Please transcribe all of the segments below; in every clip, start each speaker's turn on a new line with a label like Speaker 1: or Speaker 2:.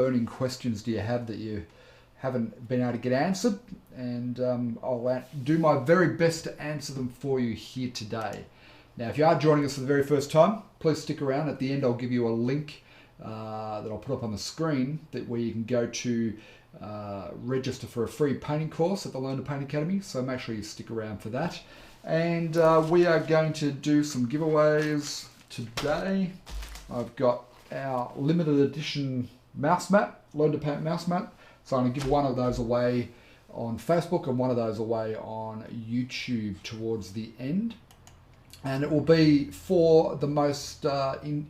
Speaker 1: burning questions do you have that you haven't been able to get answered? And I'll do my very best to answer them for you here today. Now, if you are joining us for the very first time, please stick around. At the end, I'll give you a link that I'll put up on the screen where you can go to register for a free painting course at the Learn to Paint Academy. So make sure you stick around for that. And we are going to do some giveaways today. I've got our limited edition mouse mat, Learn to Paint mouse mat. So I'm going to give one of those away on Facebook and one of those away on YouTube towards the end. And it will be for the most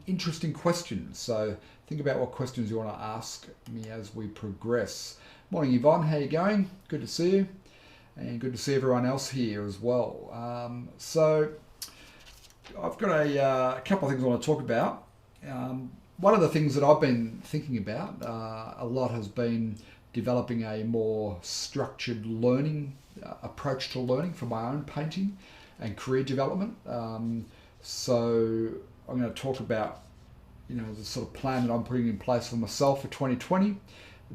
Speaker 1: interesting questions. So think about what questions you want to ask me as we progress. Morning, Yvonne. How you going? Good to see you. And good to see everyone else here as well. So I've got a couple of things I want to talk about. One of the things that I've been thinking about a lot has been developing a more structured learning approach to learning for my own painting and career development. So I'm going to talk about, the sort of plan that I'm putting in place for myself for 2020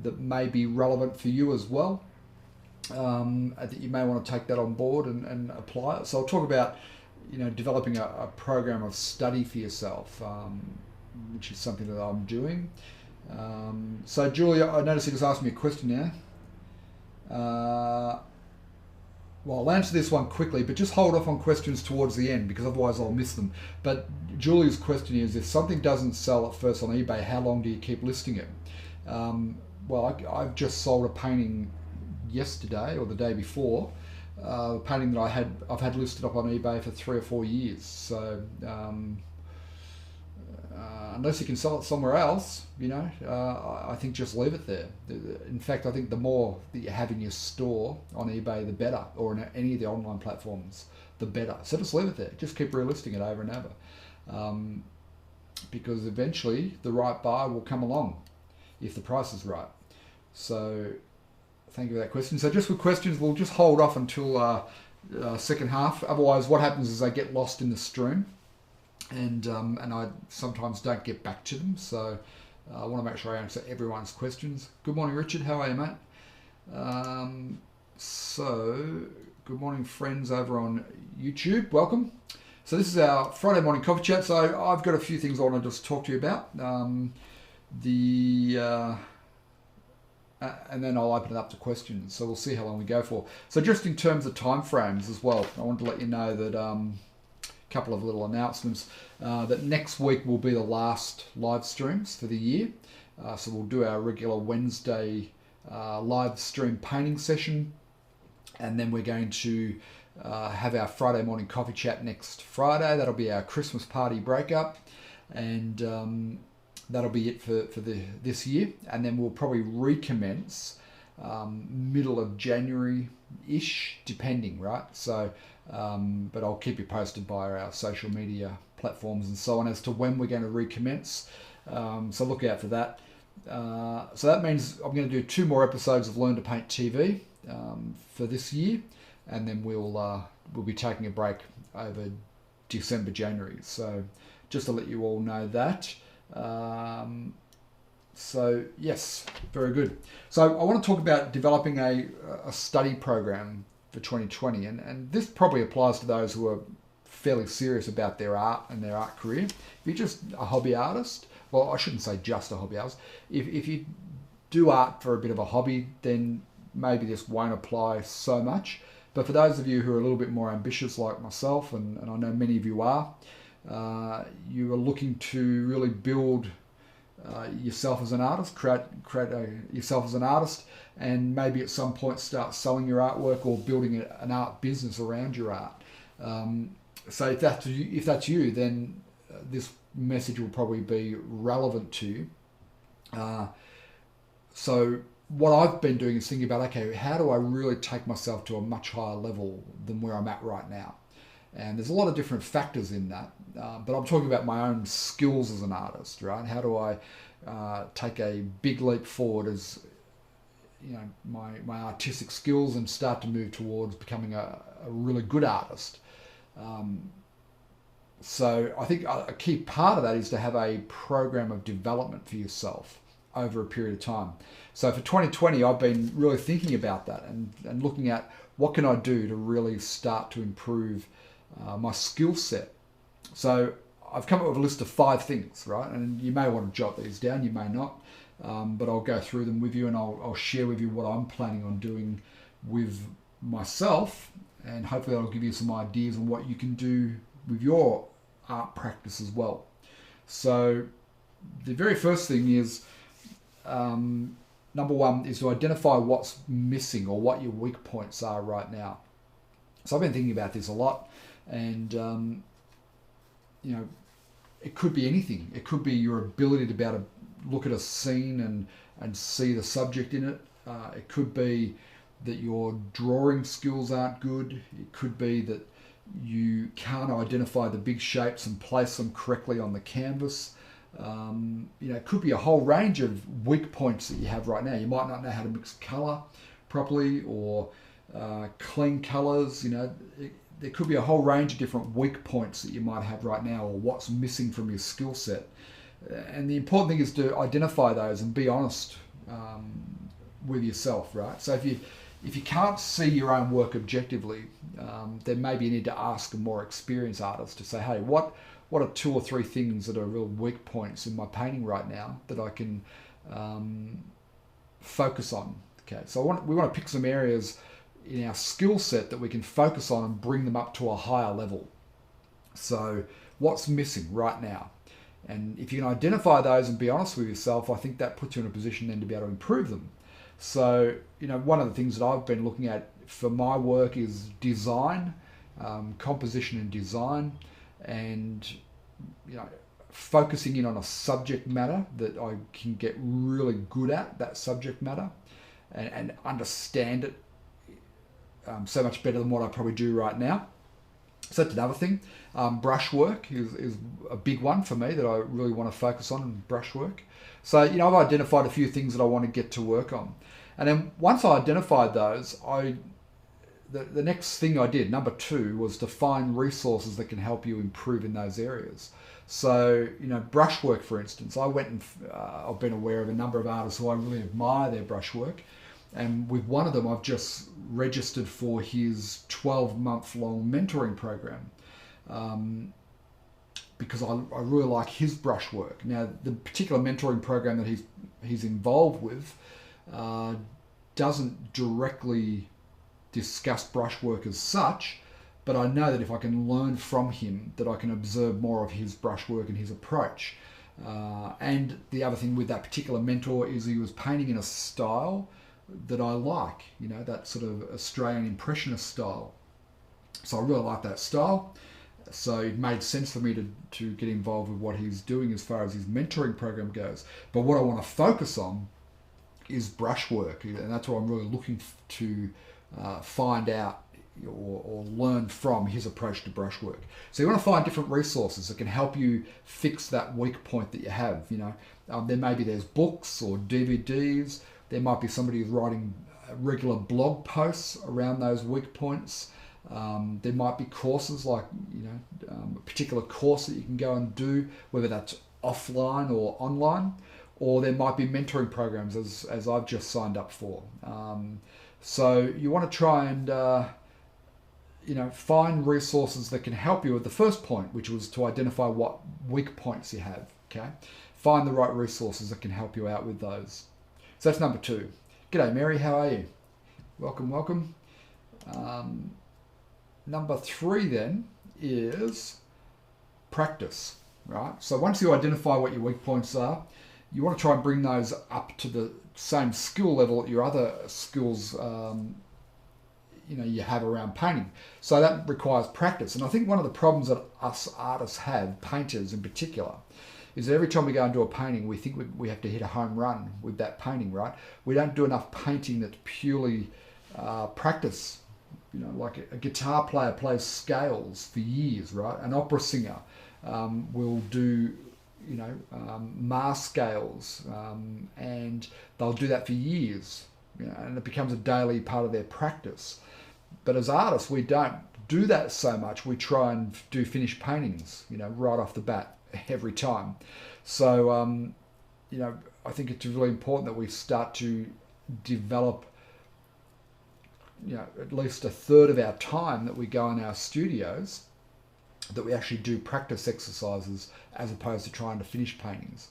Speaker 1: that may be relevant for you as well. That you may want to take that on board and apply it. So I'll talk about, developing a program of study for yourself, which is something that I'm doing. So Julia, I noticed you just asked me a question now. Well, I'll answer this one quickly, but just hold off on questions towards the end because otherwise I'll miss them. But Julia's question is, if something doesn't sell at first on eBay, how long do you keep listing it? Well, I've just sold a painting yesterday or the day before, a painting that I've had listed up on eBay for 3 or 4 years. So unless you can sell it somewhere else, I think just leave it there. In fact, I think the more that you have in your store on eBay, the better, or in any of the online platforms, the better. So just leave it there. Just keep relisting it over and over, because eventually the right buyer will come along if the price is right. So thank you for that question. So just with questions, we'll just hold off until second half. Otherwise, what happens is they get lost in the stream, and I sometimes don't get back to them. So I want to make sure I answer everyone's questions. Good morning, Richard. How are you, mate? So good morning, friends over on YouTube. Welcome. So this is our Friday morning coffee chat. So I've got a few things I want to just talk to you about. And then I'll open it up to questions. So we'll see how long we go for. So just in terms of time frames as well, I wanted to let you know that a couple of little announcements, that next week will be the last live streams for the year. So we'll do our regular Wednesday live stream painting session, and then we're going to have our Friday morning coffee chat next Friday. That'll be our Christmas party breakup, and that'll be it for this year. And then we'll probably recommence middle of January-ish, depending, right? So, but I'll keep you posted via our social media platforms and so on as to when we're going to recommence. So look out for that. So that means I'm going to do 2 more episodes of Learn to Paint TV for this year, and then we'll be taking a break over December, January. So just to let you all know that. So yes, very good. So I want to talk about developing a study program for 2020, and this probably applies to those who are fairly serious about their art and their art career. If you're just a hobby artist, well, I shouldn't say just a hobby artist. If you do art for a bit of a hobby, then maybe this won't apply so much. But for those of you who are a little bit more ambitious like myself, and I know many of you are, you are looking to really build yourself as an artist, create yourself as an artist, and maybe at some point start selling your artwork or building an art business around your art. So if that's you, then this message will probably be relevant to you. So what I've been doing is thinking about, okay, how do I really take myself to a much higher level than where I'm at right now? And there's a lot of different factors in that, but I'm talking about my own skills as an artist, right? How do I take a big leap forward as my artistic skills and start to move towards becoming a really good artist? So I think a key part of that is to have a program of development for yourself over a period of time. So for 2020, I've been really thinking about that and looking at what can I do to really start to improve my skill set. So I've come up with a list of 5 things, right? And you may want to jot these down, you may not, but I'll go through them with you, and I'll share with you what I'm planning on doing with myself, and hopefully that'll give you some ideas on what you can do with your art practice as well. So the very first thing is, number 1 is to identify what's missing or what your weak points are right now. So I've been thinking about this a lot, and it could be anything. It could be your ability to be able to look at a scene and see the subject in it. It could be that your drawing skills aren't good. It could be that you can't identify the big shapes and place them correctly on the canvas. It could be a whole range of weak points that you have right now. You might not know how to mix color properly or clean colors. There could be a whole range of different weak points that you might have right now, or what's missing from your skill set. And the important thing is to identify those and be honest with yourself, right? So if you can't see your own work objectively, then maybe you need to ask a more experienced artist to say, hey, what are 2 or 3 things that are real weak points in my painting right now that I can focus on? Okay, so we want to pick some areas in our skill set that we can focus on and bring them up to a higher level. So what's missing right now? And if you can identify those and be honest with yourself, I think that puts you in a position then to be able to improve them. So, one of the things that I've been looking at for my work is design, composition and design, and, focusing in on a subject matter that I can get really good at, that subject matter, and understand it so much better than what I probably do right now. So that's another thing. Brushwork is a big one for me that I really want to focus on, brushwork. So, I've identified a few things that I want to get to work on. And then once I identified those, the next thing I did, number 2, was to find resources that can help you improve in those areas. So, brushwork, for instance, I went and I've been aware of a number of artists who I really admire their brushwork. And with one of them, I've just registered for his 12-month-long mentoring program because I really like his brushwork. Now, the particular mentoring program that he's involved with doesn't directly discuss brushwork as such, but I know that if I can learn from him, that I can observe more of his brushwork and his approach. And the other thing with that particular mentor is he was painting in a style that I like, that sort of Australian Impressionist style. So I really like that style. So it made sense for me to get involved with what he's doing as far as his mentoring program goes. But what I want to focus on is brushwork, and that's what I'm really looking to find out or learn from his approach to brushwork. So you want to find different resources that can help you fix that weak point that you have. There's books or DVDs. There might be somebody who's writing regular blog posts around those weak points. There might be courses like, a particular course that you can go and do, whether that's offline or online, or there might be mentoring programs as I've just signed up for. So you want to try and, find resources that can help you with the first point, which was to identify what weak points you have, okay? Find the right resources that can help you out with those. So that's number 2. G'day, Mary. How are you? Welcome. Number 3 then is practice, right? So once you identify what your weak points are, you want to try and bring those up to the same skill level that your other skills you have around painting. So that requires practice. And I think one of the problems that us artists have, painters in particular, is that every time we go and do a painting, we think we have to hit a home run with that painting, right? We don't do enough painting that's purely practice. Like a guitar player plays scales for years, right? An opera singer will do, Mars scales, and they'll do that for years, and it becomes a daily part of their practice. But as artists, we don't do that so much. We try and do finished paintings, right off the bat every time. So, I think it's really important that we start to develop, at least a third of our time that we go in our studios, that we actually do practice exercises as opposed to trying to finish paintings,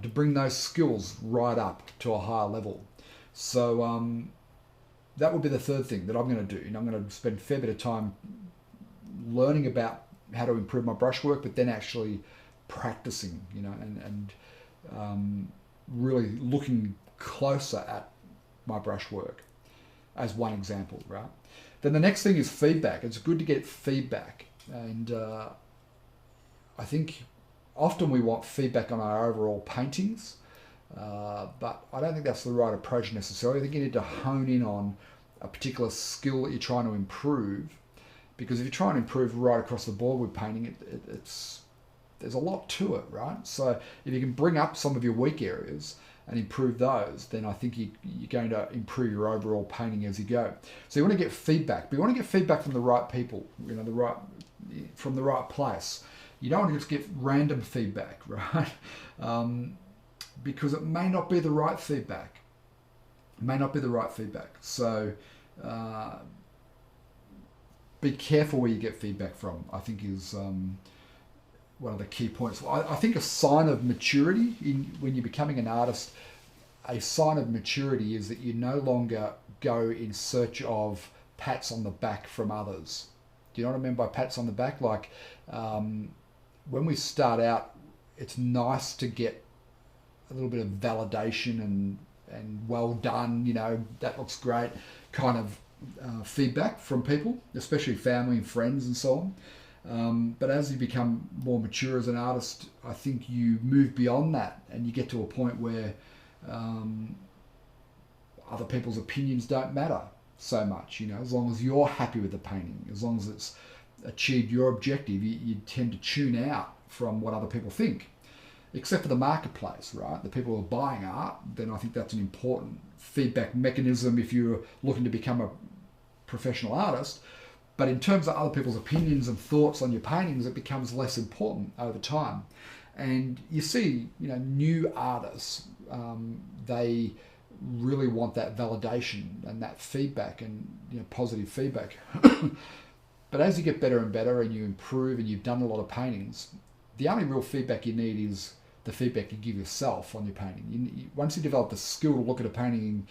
Speaker 1: to bring those skills right up to a higher level. So that would be the third thing that I'm going to do. I'm going to spend a fair bit of time learning about how to improve my brushwork, but then actually practicing, and really looking closer at my brushwork as one example, right? Then the next thing is feedback. It's good to get feedback. And I think often we want feedback on our overall paintings, but I don't think that's the right approach necessarily. I think you need to hone in on a particular skill that you're trying to improve, because if you're trying to improve right across the board with painting, there's a lot to it, right? So if you can bring up some of your weak areas and improve those, then I think you're going to improve your overall painting as you go. So you want to get feedback, but you want to get feedback from the right people, from the right place. You don't want to just get random feedback, right? Because it may not be the right feedback. So be careful where you get feedback from, I think is one of the key points. I think a sign of maturity when you're becoming an artist, a sign of maturity is that you no longer go in search of pats on the back from others. Do you know what I mean by pats on the back? Like when we start out, it's nice to get a little bit of validation and well done, that looks great kind of feedback from people, especially family and friends and so on. But as you become more mature as an artist, I think you move beyond that and you get to a point where other people's opinions don't matter so much, as long as you're happy with the painting, as long as it's achieved your objective, you tend to tune out from what other people think, except for the marketplace, right? The people who are buying art, then I think that's an important feedback mechanism if you're looking to become a professional artist. But in terms of other people's opinions and thoughts on your paintings, it becomes less important over time. And you see, new artists, they really want that validation and that feedback and positive feedback. But as you get better and better and you improve and you've done a lot of paintings, the only real feedback you need is the feedback you give yourself on your painting. Once you develop the skill to look at a painting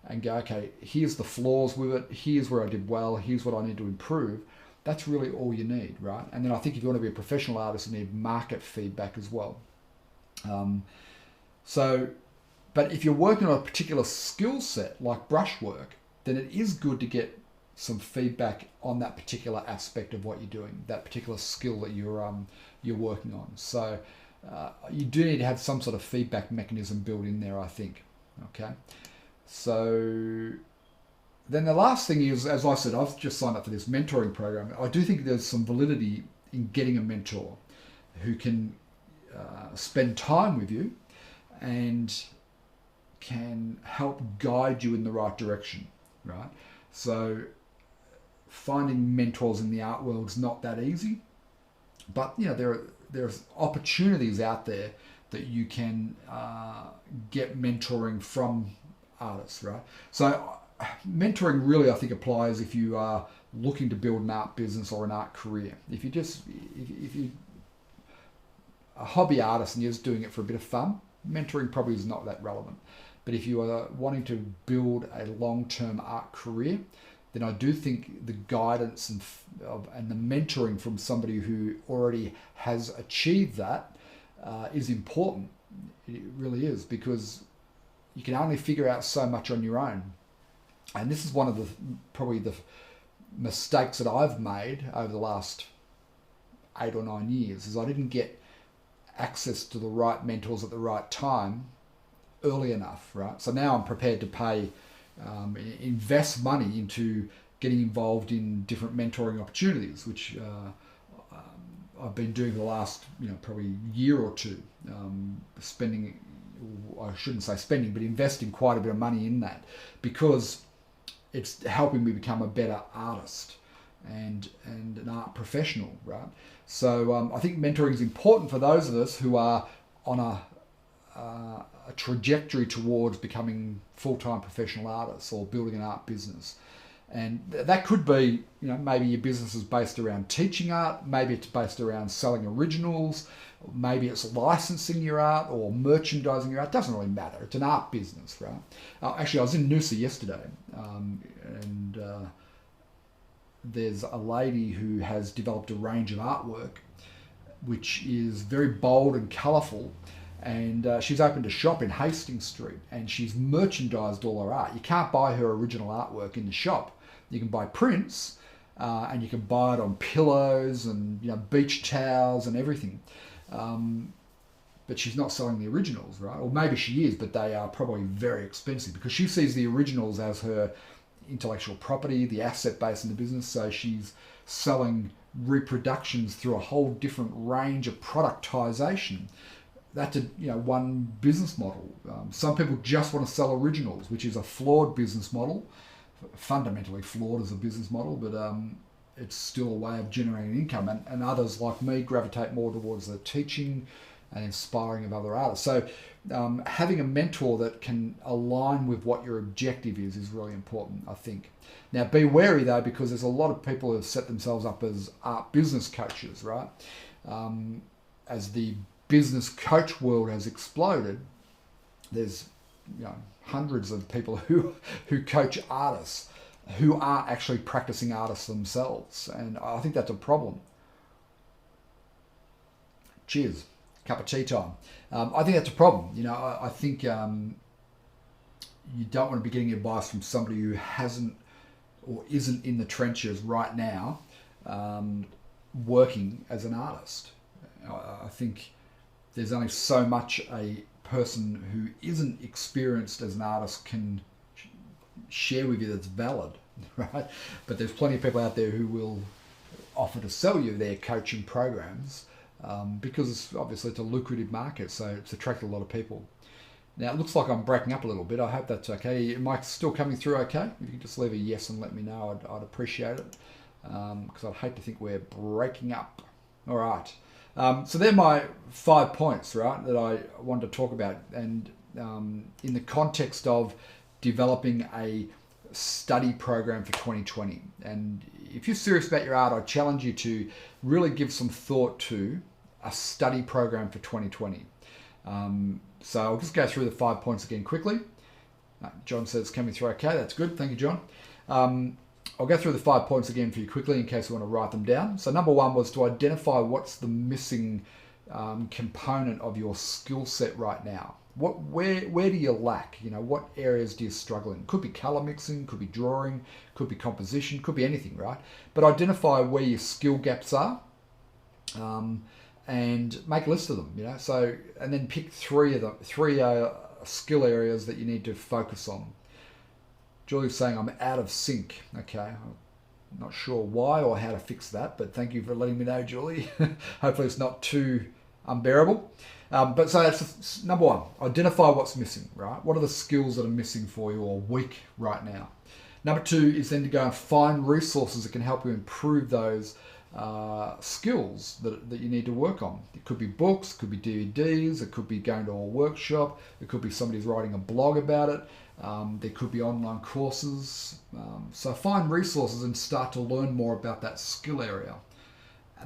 Speaker 1: and go, okay, here's the flaws with it, here's where I did well, here's what I need to improve, that's really all you need, right? And then I think if you want to be a professional artist, you need market feedback as well. But if you're working on a particular skill set like brushwork, then it is good to get some feedback on that particular aspect of what you're doing, that particular skill that you're working on. So you do need to have some sort of feedback mechanism built in there, I think. Okay. So then the last thing is, as I said, I've just signed up for this mentoring program. I do think there's some validity in getting a mentor who can spend time with you and can help guide you in the right direction, right? So finding mentors in the art world is not that easy, but there's opportunities out there that you can get mentoring from artists, right? So mentoring really, I think, applies if you are looking to build an art business or an art career. If you a hobby artist and you're just doing it for a bit of fun, mentoring probably is not that relevant. But if you are wanting to build a long-term art career, then I do think the guidance and the mentoring from somebody who already has achieved that is important. It really is, because you can only figure out so much on your own. And this is one of probably the mistakes that I've made over the last 8 or 9 years, is I didn't get access to the right mentors at the right time early enough, right? So now I'm prepared to pay, invest money into getting involved in different mentoring opportunities, which I've been doing for the last, probably year or two, spending, I shouldn't say spending, but investing quite a bit of money in that, because it's helping me become a better artist and an art professional, right? So I think mentoring is important for those of us who are on a a trajectory towards becoming full-time professional artists or building an art business. And that could be, maybe your business is based around teaching art, maybe it's based around selling originals, maybe it's licensing your art or merchandising your art. It doesn't really matter. It's an art business, right? Actually, I was in Noosa yesterday, and there's a lady who has developed a range of artwork which is very bold and colourful, and she's opened a shop in Hastings Street, and she's merchandised all her art. You can't buy her original artwork in the shop. You can buy prints, and you can buy it on pillows and beach towels and everything. But she's not selling the originals, right? Or maybe she is, but they are probably very expensive because she sees the originals as her intellectual property, the asset base in the business. So she's selling reproductions through a whole different range of productization. That's one business model. Some people just want to sell originals, which is a flawed business model, fundamentally flawed as a business model, but it's still a way of generating income. And others like me gravitate more towards the teaching and inspiring of other artists. So having a mentor that can align with what your objective is really important, I think. Now, be wary though, because there's a lot of people who have set themselves up as art business coaches, right? As the business coach world has exploded, there's hundreds of people who coach artists who aren't actually practicing artists themselves, and I think that's a problem. Cheers. Cup of tea time. I think that's a problem. I think you don't want to be getting advice from somebody who hasn't or isn't in the trenches right now working as an artist. I think there's only so much a person who isn't experienced as an artist can share with you that's valid, right? But there's plenty of people out there who will offer to sell you their coaching programs because obviously it's a lucrative market, so it's attracted a lot of people. Now, it looks like I'm breaking up a little bit. I hope that's okay. Am I still coming through okay? If you could just leave a yes and let me know, I'd appreciate it, because I'd hate to think we're breaking up. All right. So they're my 5 points, right, that I wanted to talk about, and in the context of developing a study program for 2020. And if you're serious about your art, I challenge you to really give some thought to a study program for 2020. So I'll just go through the 5 points again quickly. John says it's coming through okay. That's good. Thank you, John. I'll go through the 5 points again for you quickly in case you want to write them down. So number one was to identify what's the missing component of your skill set right now. Where do you lack? What areas do you struggle in? Could be color mixing, could be drawing, could be composition, could be anything, right? But identify where your skill gaps are, and make a list of them. So, and then pick three skill areas that you need to focus on. Julie's saying I'm out of sync. Okay, I'm not sure why or how to fix that, but thank you for letting me know, Julie. Hopefully it's not too unbearable. But so that's number one, identify what's missing, right? What are the skills that are missing for you or weak right now? Number two is then to go and find resources that can help you improve those skills that you need to work on. It could be books, it could be DVDs, it could be going to a workshop, it could be somebody's writing a blog about it, there could be online courses. So find resources and start to learn more about that skill area.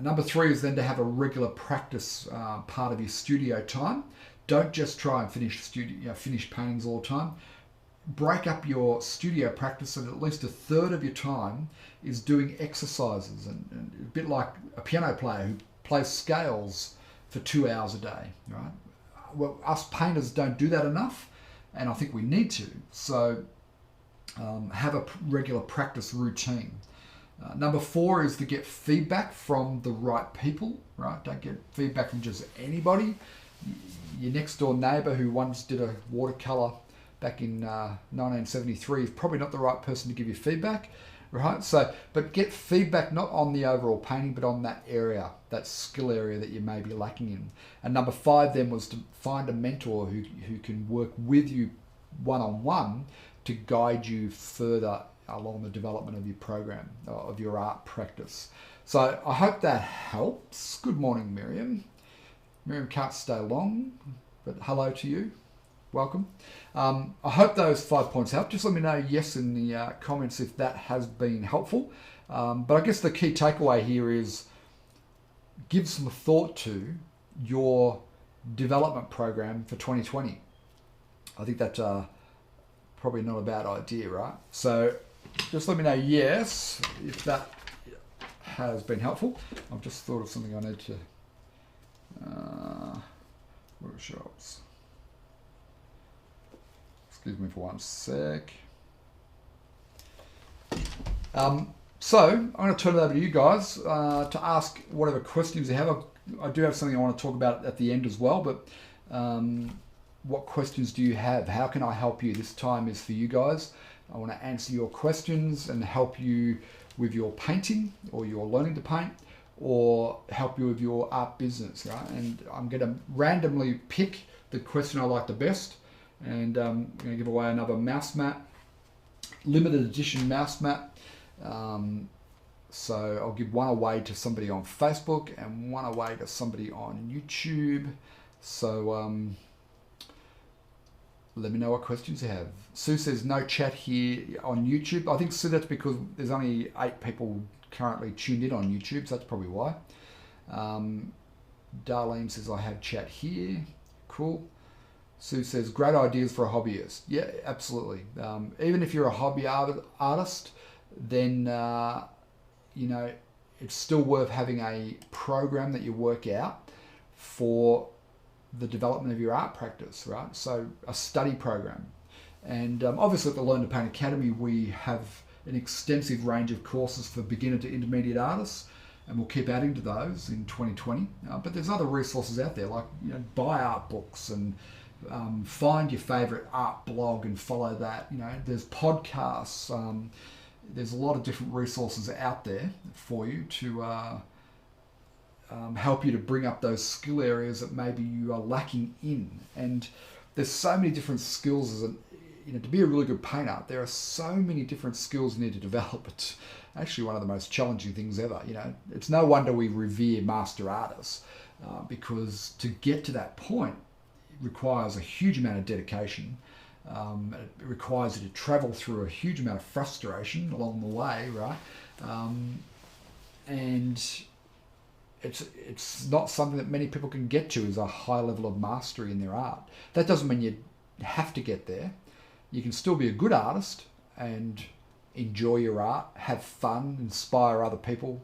Speaker 1: Number three is then to have a regular practice part of your studio time. Don't just try and finish paintings all the time. Break up your studio practice so that at least a third of your time is doing exercises, and a bit like a piano player who plays scales for 2 hours a day, right? Well, us painters don't do that enough, and I think we need to. So have a regular practice routine. Number four is to get feedback from the right people, right? Don't get feedback from just anybody. Your next door neighbor who once did a watercolor back in 1973 is probably not the right person to give you feedback, right? So, but get feedback not on the overall painting, but on that area, that skill area that you may be lacking in. And number five then was to find a mentor who can work with you one-on-one to guide you further along the development of your program, of your art practice. So I hope that helps. Good morning, Miriam. Miriam can't stay long. but hello to you. Welcome. I hope those 5 points help. Just let me know yes in the comments if that has been helpful. But I guess the key takeaway here is give some thought to your development program for 2020. I think that's probably not a bad idea, right? So just let me know yes if that has been helpful. I've just thought of something I need to workshops. Excuse me for one sec. So I'm going to turn it over to you guys to ask whatever questions you have. I do have something I want to talk about at the end as well, but what questions do you have? How can I help you? This time is for you guys. I want to answer your questions and help you with your painting or your learning to paint, or help you with your art business, right? And I'm going to randomly pick the question I like the best, and I'm going to give away another mouse mat, limited edition mouse mat. So I'll give one away to somebody on Facebook and one away to somebody on YouTube. So let me know what questions you have. Sue says no chat here on YouTube. I think, Sue, that's because there's only 8 people currently tuned in on YouTube, so that's probably why. Darlene says I have chat here. Cool. Sue says great ideas for a hobbyist. Yeah, absolutely. Even if you're a hobby artist, then you know, it's still worth having a program that you work out for the development of your art practice, right? So a study program. And obviously at the Learn to Paint Academy, we have an extensive range of courses for beginner to intermediate artists, and we'll keep adding to those in 2020. But there's other resources out there, like, you know, buy art books and find your favorite art blog and follow that. You know, there's podcasts. There's a lot of different resources out there for you to help you to bring up those skill areas that maybe you are lacking in. And there's so many different skills as you know, to be a really good painter, there are so many different skills you need to develop. It's actually one of the most challenging things ever. You know, it's no wonder we revere master artists, because to get to that point, it requires a huge amount of dedication. It requires you to travel through a huge amount of frustration along the way, right? And it's not something that many people can get to, is a high level of mastery in their art. That doesn't mean you have to get there. You can still be a good artist and enjoy your art, have fun, inspire other people,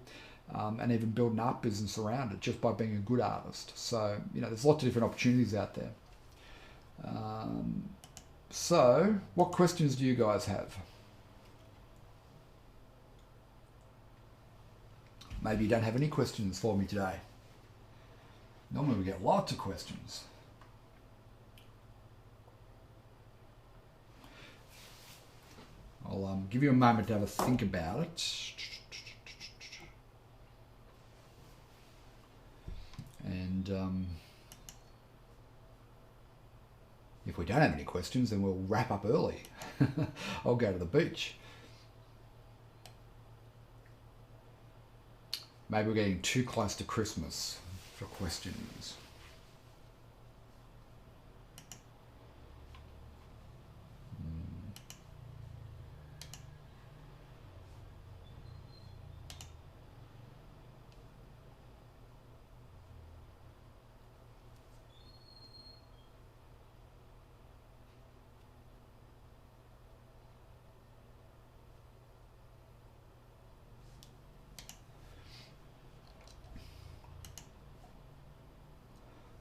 Speaker 1: and even build an art business around it just by being a good artist. So, you know, there's lots of different opportunities out there. So, what questions do you guys have? Maybe you don't have any questions for me today. Normally we get lots of questions. I'll give you a moment to have a think about it. And if we don't have any questions, then we'll wrap up early. I'll go to the beach. Maybe we're getting too close to Christmas for questions.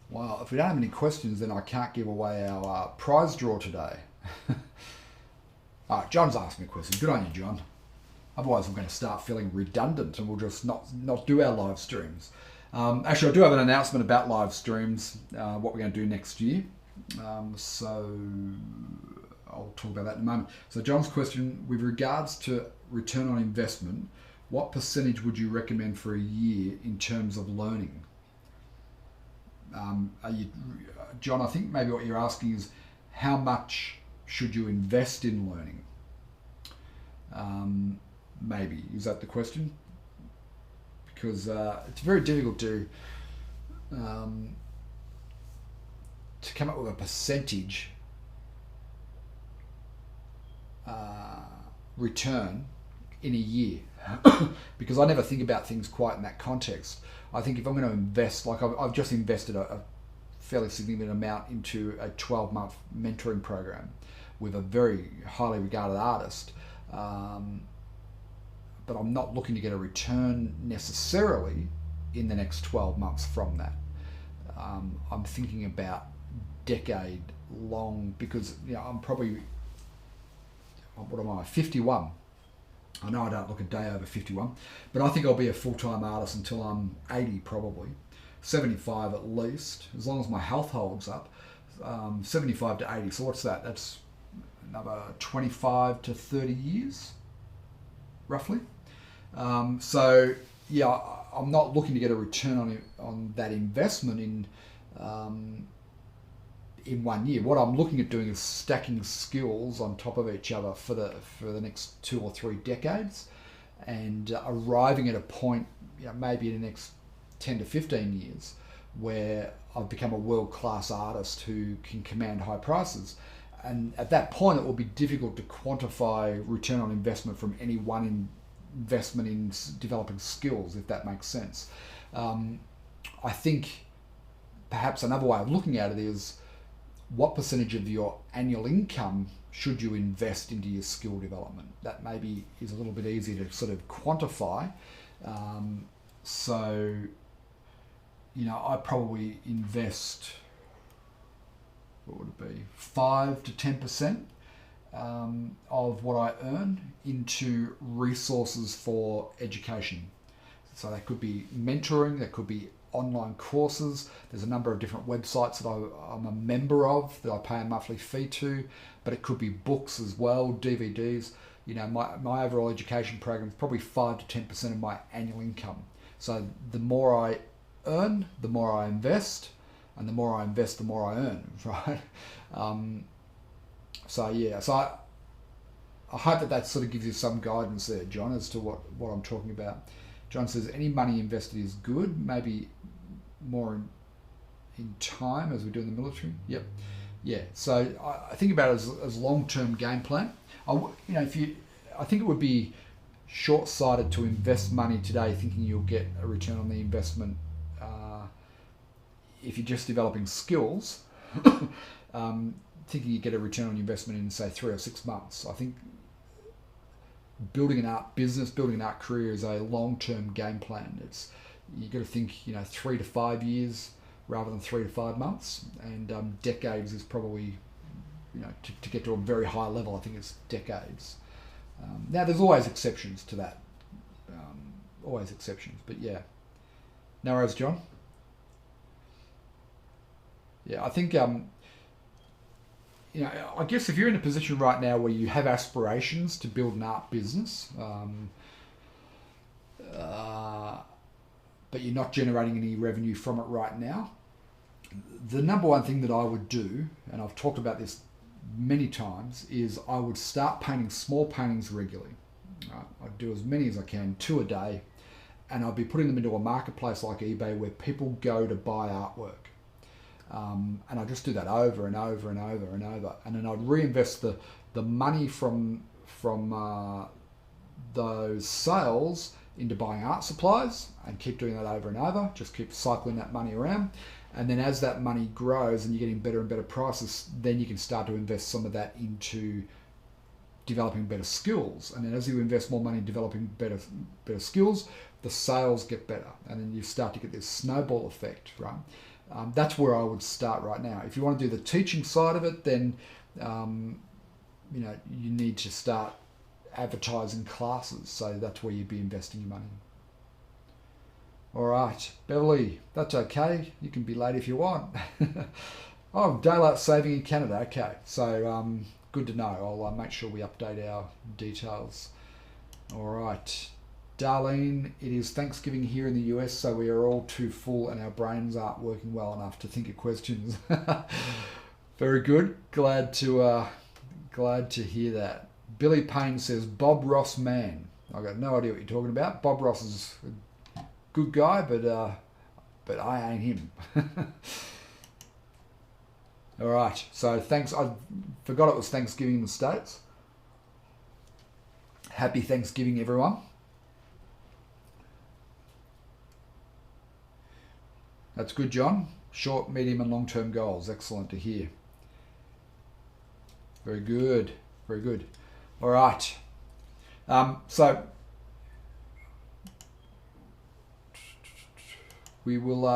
Speaker 1: Well, if we don't have any questions, then I can't give away our prize draw today. All right, John's asked me a question. Good on you, John. Otherwise, I'm going to start feeling redundant and we'll just not do our live streams. Actually, I do have an announcement about live streams, what we're going to do next year. So I'll talk about that in a moment. So John's question, with regards to return on investment, what percentage would you recommend for a year in terms of learning? John, I think maybe what you're asking is how much should you invest in learning? Maybe, is that the question? Because it's very difficult to to come up with a percentage return in a year because I never think about things quite in that context. I think if I'm going to invest, like I've just invested a fairly significant amount into a 12-month mentoring program with a very highly regarded artist, but I'm not looking to get a return necessarily in the next 12 months from that. I'm thinking about decade long because I'm probably, what am I, 51. I know I don't look a day over 51, but I think I'll be a full-time artist until I'm 80 probably, 75 at least, as long as my health holds up, 75 to 80. So what's that? That's another 25 to 30 years, roughly. So yeah, I'm not looking to get a return on that investment in 1 year. What I'm looking at doing is stacking skills on top of each other for the next 2 or 3 decades, and arriving at a point, maybe in the next 10 to 15 years, where I've become a world-class artist who can command high prices. And at that point, it will be difficult to quantify return on investment from any one investment in developing skills, if that makes sense. I think perhaps another way of looking at it is, what percentage of your annual income should you invest into your skill development? That maybe is a little bit easier to sort of quantify. So, I probably invest, what would it be, 5 to 10% of what I earn into resources for education. So that could be mentoring, that could be online courses. There's a number of different websites that I'm a member of that I pay a monthly fee to, but it could be books as well, DVDs. My overall education program is probably 5 to 10% of my annual income. So the more I earn, the more I invest, and the more I invest, the more I earn, right? So I hope that sort of gives you some guidance there, John, as to what I'm talking about. John says, any money invested is good, maybe more in time, as we do in the military. Yep. Yeah. So I think about it as long-term game plan. I think it would be short-sighted to invest money today thinking you'll get a return on the investment if you're just developing skills, thinking you get a return on your investment in, say, 3 or 6 months. I think building an art business, building an art career is a long-term game plan. You've got to think, 3 to 5 years rather than 3 to 5 months, and decades is probably, to get to a very high level, I think it's decades. Now, there's always exceptions to that, always exceptions, but yeah. No worries, John. Yeah, I think, I guess if you're in a position right now where you have aspirations to build an art business, but you're not generating any revenue from it right now, the number one thing that I would do, and I've talked about this many times, is I would start painting small paintings regularly. I'd do as many as I can, 2 a day, and I'd be putting them into a marketplace like eBay where people go to buy artwork. And I just do that over and over and over and over, and then I'd reinvest the money from those sales into buying art supplies, and keep doing that over and over. Just keep cycling that money around, and then as that money grows and you're getting better and better prices, then you can start to invest some of that into developing better skills. And then as you invest more money in developing better skills, the sales get better, and then you start to get this snowball effect, right? That's where I would start right now. If you want to do the teaching side of it, then you need to start advertising classes. So that's where you'd be investing your money. All right, Beverly, that's okay. You can be late if you want. Oh, daylight saving in Canada. Okay, so good to know. I'll make sure we update our details. All right. Darlene, it is Thanksgiving here in the US, so we are all too full and our brains aren't working well enough to think of questions. Very good. Glad to hear that. Billy Payne says, Bob Ross man. I've got no idea what you're talking about. Bob Ross is a good guy, but I ain't him. All right. So thanks. I forgot it was Thanksgiving in the States. Happy Thanksgiving, everyone. That's good, John. Short, medium, and long-term goals. Excellent to hear. Very good. Very good. All right. So we will,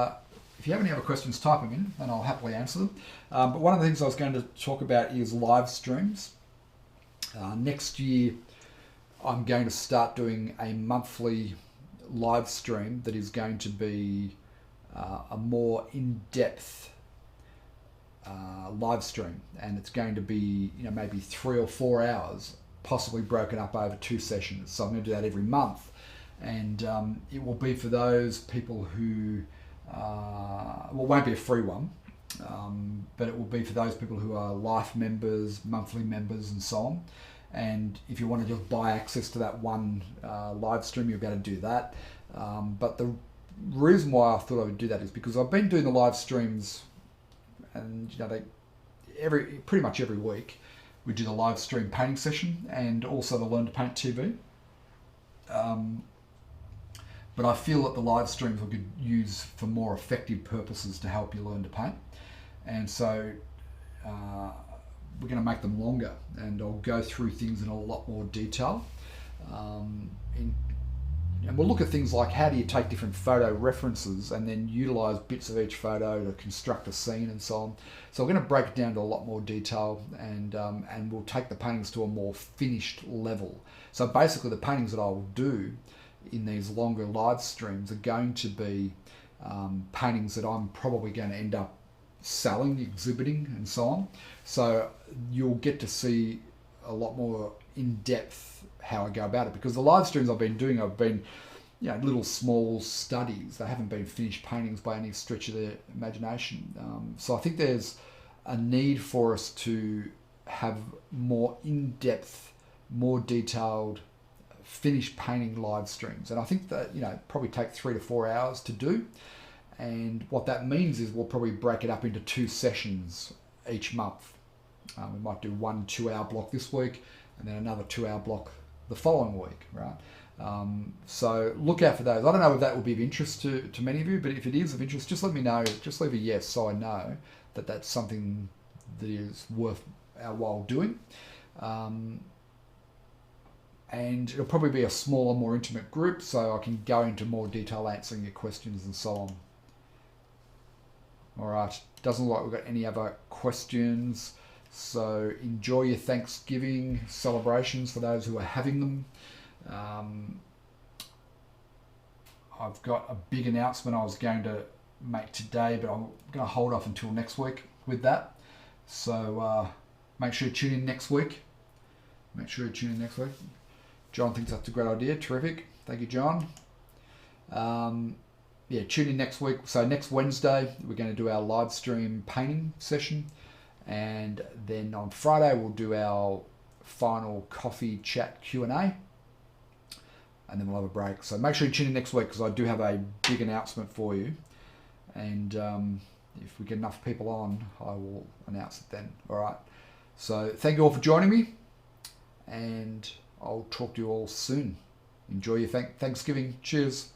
Speaker 1: if you have any other questions, type them in and I'll happily answer them. But one of the things I was going to talk about is live streams. Next year, I'm going to start doing a monthly live stream that is going to be a more in-depth live stream, and it's going to be, you know, maybe 3 or 4 hours, possibly broken up over 2 sessions. So I'm going to do that every month, and it will be for those people who well, it won't be a free one, but it will be for those people who are life members, monthly members, and so on. And if you want to just buy access to that one live stream, you'll be able to do that. But the reason why I thought I would do that is because I've been doing the live streams, and you know, pretty much every week we do the live stream painting session and also the Learn to Paint TV. But I feel that the live streams we could use for more effective purposes to help you learn to paint, and so we're going to make them longer, and I'll go through things in a lot more detail. And we'll look at things like how do you take different photo references and then utilize bits of each photo to construct a scene and so on. So we're going to break it down to a lot more detail, and we'll take the paintings to a more finished level. So basically the paintings that I will do in these longer live streams are going to be paintings that I'm probably going to end up selling, exhibiting, and so on. So you'll get to see a lot more in depth how I go about it, because the live streams I've been doing, I've been, you know, little small studies. They haven't been finished paintings by any stretch of the imagination. So I think there's a need for us to have more in-depth, more detailed, finished painting live streams. And I think that, you know, probably take 3 to 4 hours to do. And what that means is we'll probably break it up into 2 sessions each month. We might do 1 2-hour block this week and then another 2-hour block the following week, right? So look out for those. I don't know if that will be of interest to many of you, but if it is of interest, just let me know. Just leave a yes so I know that that's something that is worth our while doing. And it'll probably be a smaller, more intimate group, so I can go into more detail answering your questions and so on. All right, doesn't look like we've got any other questions. So enjoy your Thanksgiving celebrations for those who are having them. I've got a big announcement I was going to make today, but I'm going to hold off until next week with that. So make sure you tune in next week. John thinks that's a great idea. Terrific. Thank you, John. Yeah, tune in next week. So next Wednesday, we're going to do our live stream painting session. And then on Friday, we'll do our final coffee chat Q&A. And then we'll have a break. So make sure you tune in next week, because I do have a big announcement for you. And if we get enough people on, I will announce it then. All right. So thank you all for joining me. And I'll talk to you all soon. Enjoy your Thanksgiving. Cheers.